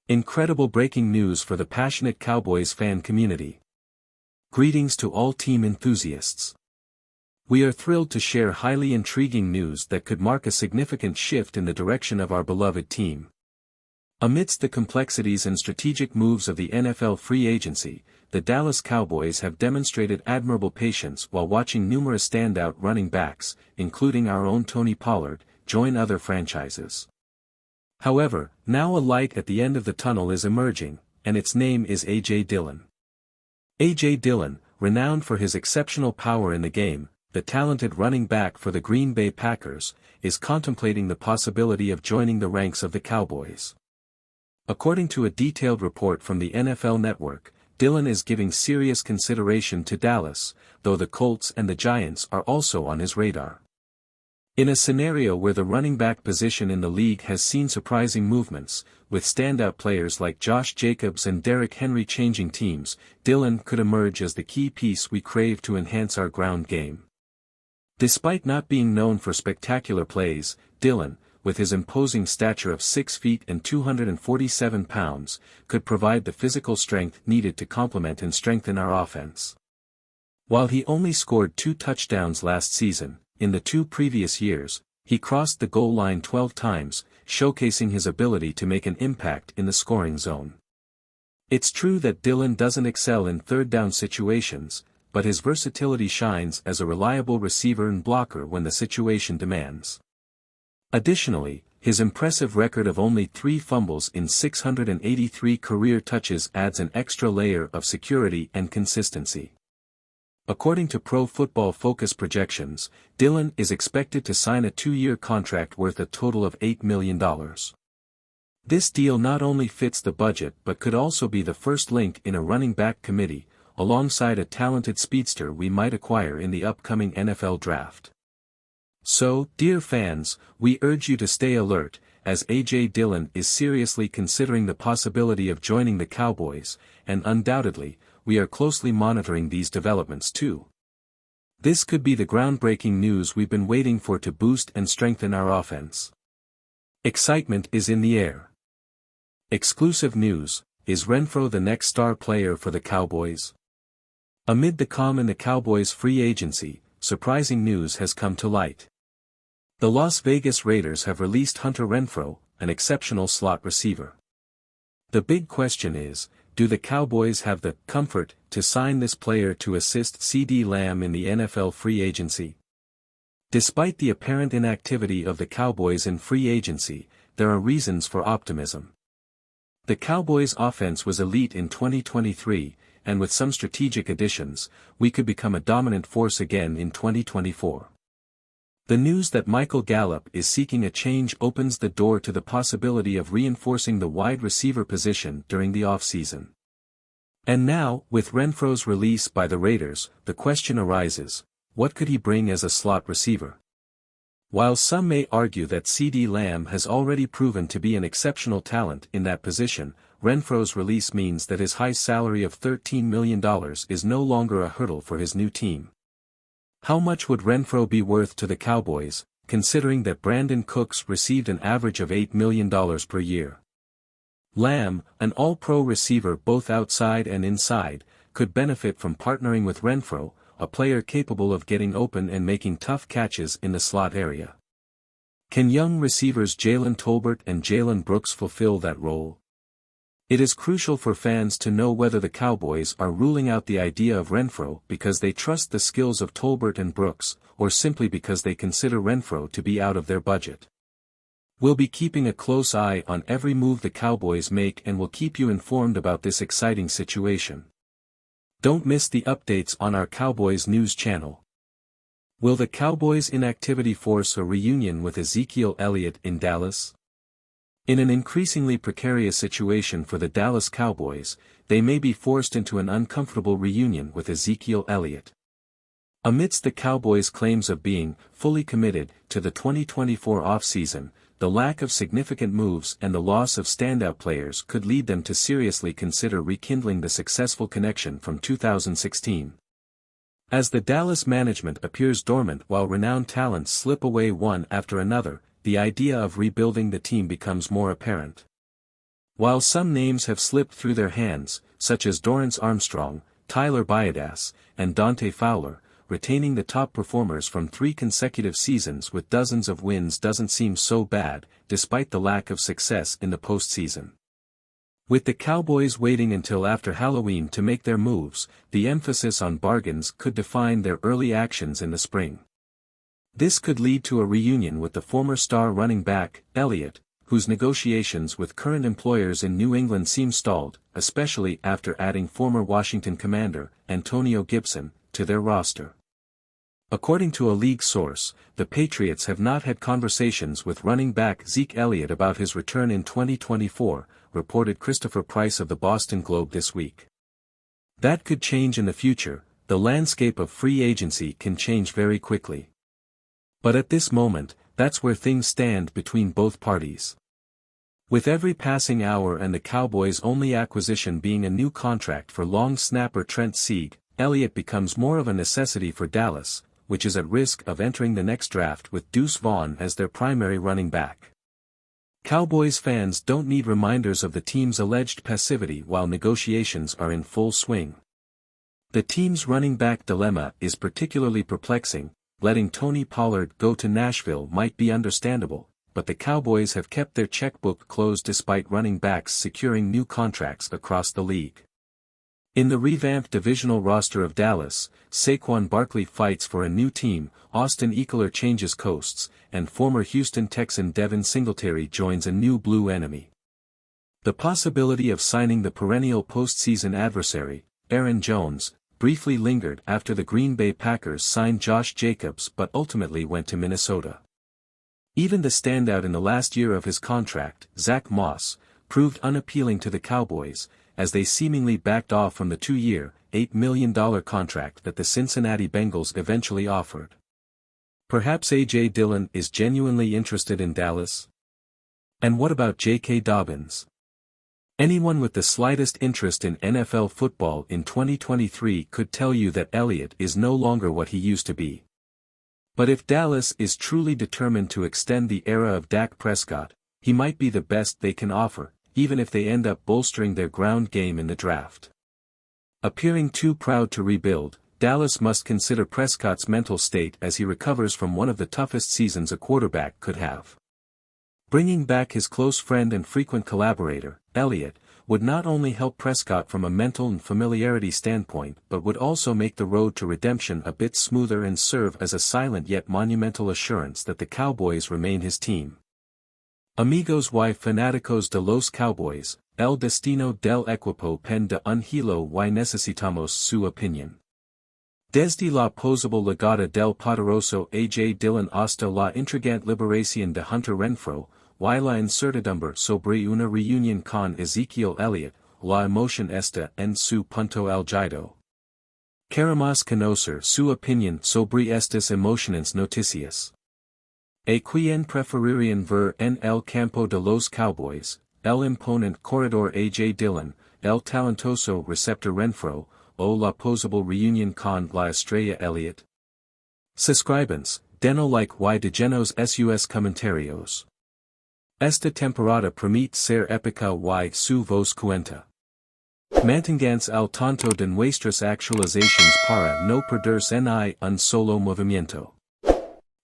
Incredible breaking news for the passionate Cowboys fan community. Greetings to all team enthusiasts. We are thrilled to share highly intriguing news that could mark a significant shift in the direction of our beloved team. Amidst the complexities and strategic moves of the NFL free agency, the Dallas Cowboys have demonstrated admirable patience while watching numerous standout running backs, including our own Tony Pollard, join other franchises. However, now a light at the end of the tunnel is emerging, and its name is A.J. Dillon. A.J. Dillon, renowned for his exceptional power in the game, the talented running back for the Green Bay Packers, is contemplating the possibility of joining the ranks of the Cowboys. According to a detailed report from the NFL Network, Dillon is giving serious consideration to Dallas, though the Colts and the Giants are also on his radar. In a scenario where the running back position in the league has seen surprising movements, with standout players like Josh Jacobs and Derrick Henry changing teams, Dillon could emerge as the key piece we crave to enhance our ground game. Despite not being known for spectacular plays, Dillon, with his imposing stature of 6 feet and 247 pounds, could provide the physical strength needed to complement and strengthen our offense. While he only scored 2 touchdowns last season, in the 2 previous years, he crossed the goal line 12 times, showcasing his ability to make an impact in the scoring zone. It's true that Dillon doesn't excel in third-down situations, but his versatility shines as a reliable receiver and blocker when the situation demands. Additionally, his impressive record of only 3 fumbles in 683 career touches adds an extra layer of security and consistency. According to Pro Football Focus projections, Dillon is expected to sign a 2-year contract worth a total of $8 million. This deal not only fits the budget but could also be the first link in a running back committee, alongside a talented speedster we might acquire in the upcoming NFL draft. So, dear fans, we urge you to stay alert, as A.J. Dillon is seriously considering the possibility of joining the Cowboys, and undoubtedly, we are closely monitoring these developments too. This could be the groundbreaking news we've been waiting for to boost and strengthen our offense. Excitement is in the air. Exclusive news: is Renfrow the next star player for the Cowboys? Amid the calm in the Cowboys' free agency, surprising news has come to light. The Las Vegas Raiders have released Hunter Renfrow, an exceptional slot receiver. The big question is, do the Cowboys have the comfort to sign this player to assist CeeDee Lamb in the NFL free agency? Despite the apparent inactivity of the Cowboys in free agency, there are reasons for optimism. The Cowboys' offense was elite in 2023, and with some strategic additions, we could become a dominant force again in 2024. The news that Michael Gallup is seeking a change opens the door to the possibility of reinforcing the wide receiver position during the offseason. And now, with Renfrow's release by the Raiders, the question arises, what could he bring as a slot receiver? While some may argue that CeeDee Lamb has already proven to be an exceptional talent in that position, Renfrow's release means that his high salary of $13 million is no longer a hurdle for his new team. How much would Renfrow be worth to the Cowboys, considering that Brandon Cooks received an average of $8 million per year? Lamb, an all-pro receiver both outside and inside, could benefit from partnering with Renfrow, a player capable of getting open and making tough catches in the slot area. Can young receivers Jalen Tolbert and Jalen Brooks fulfill that role? It is crucial for fans to know whether the Cowboys are ruling out the idea of Renfrow because they trust the skills of Tolbert and Brooks, or simply because they consider Renfrow to be out of their budget. We'll be keeping a close eye on every move the Cowboys make and will keep you informed about this exciting situation. Don't miss the updates on our Cowboys news channel. Will the Cowboys' inactivity force a reunion with Ezekiel Elliott in Dallas? In an increasingly precarious situation for the Dallas Cowboys, they may be forced into an uncomfortable reunion with Ezekiel Elliott. Amidst the Cowboys' claims of being fully committed to the 2024 offseason, the lack of significant moves and the loss of standout players could lead them to seriously consider rekindling the successful connection from 2016. As the Dallas management appears dormant while renowned talents slip away one after another, the idea of rebuilding the team becomes more apparent. While some names have slipped through their hands, such as Dorrance Armstrong, Tyler Biadasz, and Dante Fowler, retaining the top performers from 3 consecutive seasons with dozens of wins doesn't seem so bad, despite the lack of success in the postseason. With the Cowboys waiting until after Halloween to make their moves, the emphasis on bargains could define their early actions in the spring. This could lead to a reunion with the former star running back, Elliott, whose negotiations with current employers in New England seem stalled, especially after adding former Washington commander, Antonio Gibson, to their roster. According to a league source, the Patriots have not had conversations with running back Zeke Elliott about his return in 2024, reported Christopher Price of the Boston Globe this week. That could change in the future. The landscape of free agency can change very quickly. But at this moment, that's where things stand between both parties. With every passing hour and the Cowboys' only acquisition being a new contract for long snapper Trent Sieg, Elliott becomes more of a necessity for Dallas, which is at risk of entering the next draft with Deuce Vaughn as their primary running back. Cowboys fans don't need reminders of the team's alleged passivity while negotiations are in full swing. The team's running back dilemma is particularly perplexing. Letting Tony Pollard go to Nashville might be understandable, but the Cowboys have kept their checkbook closed despite running backs securing new contracts across the league. In the revamped divisional roster of Dallas, Saquon Barkley fights for a new team, Austin Ekeler changes coasts, and former Houston Texan Devin Singletary joins a new blue enemy. The possibility of signing the perennial postseason adversary, Aaron Jones, briefly lingered after the Green Bay Packers signed Josh Jacobs but ultimately went to Minnesota. Even the standout in the last year of his contract, Zach Moss, proved unappealing to the Cowboys, as they seemingly backed off from the 2-year, $8 million contract that the Cincinnati Bengals eventually offered. Perhaps A.J. Dillon is genuinely interested in Dallas? And what about J.K. Dobbins? Anyone with the slightest interest in NFL football in 2023 could tell you that Elliott is no longer what he used to be. But if Dallas is truly determined to extend the era of Dak Prescott, he might be the best they can offer, even if they end up bolstering their ground game in the draft. Appearing too proud to rebuild, Dallas must consider Prescott's mental state as he recovers from one of the toughest seasons a quarterback could have. Bringing back his close friend and frequent collaborator, Elliott, would not only help Prescott from a mental and familiarity standpoint but would also make the road to redemption a bit smoother and serve as a silent yet monumental assurance that the Cowboys remain his team. Amigos y fanáticos de los Cowboys, el destino del equipo pen de un hilo y necesitamos su opinión. Desde la posible llegada del poderoso A.J. Dillon hasta la intrigante liberación de Hunter Renfrow, y la incertidumbre sobre una reunión con Ezekiel Elliott, la emoción está en su punto álgido. Queremos conocer su opinión sobre estas emocionantes noticias. ¿A quién preferirían ver en el campo de los Cowboys, el imponente corredor A.J. Dillon, el talentoso receptor Renfrow, o la posible reunión con la estrella Elliott? Suscríbanse, denos like y déjenos sus comentarios. Esta temporada promete ser épica y su voz cuenta. Manténganse al tanto de nuestras actualizaciones para no perderse ni un solo movimiento.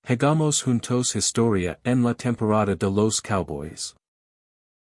Hagamos juntos historia en la temporada de los Cowboys.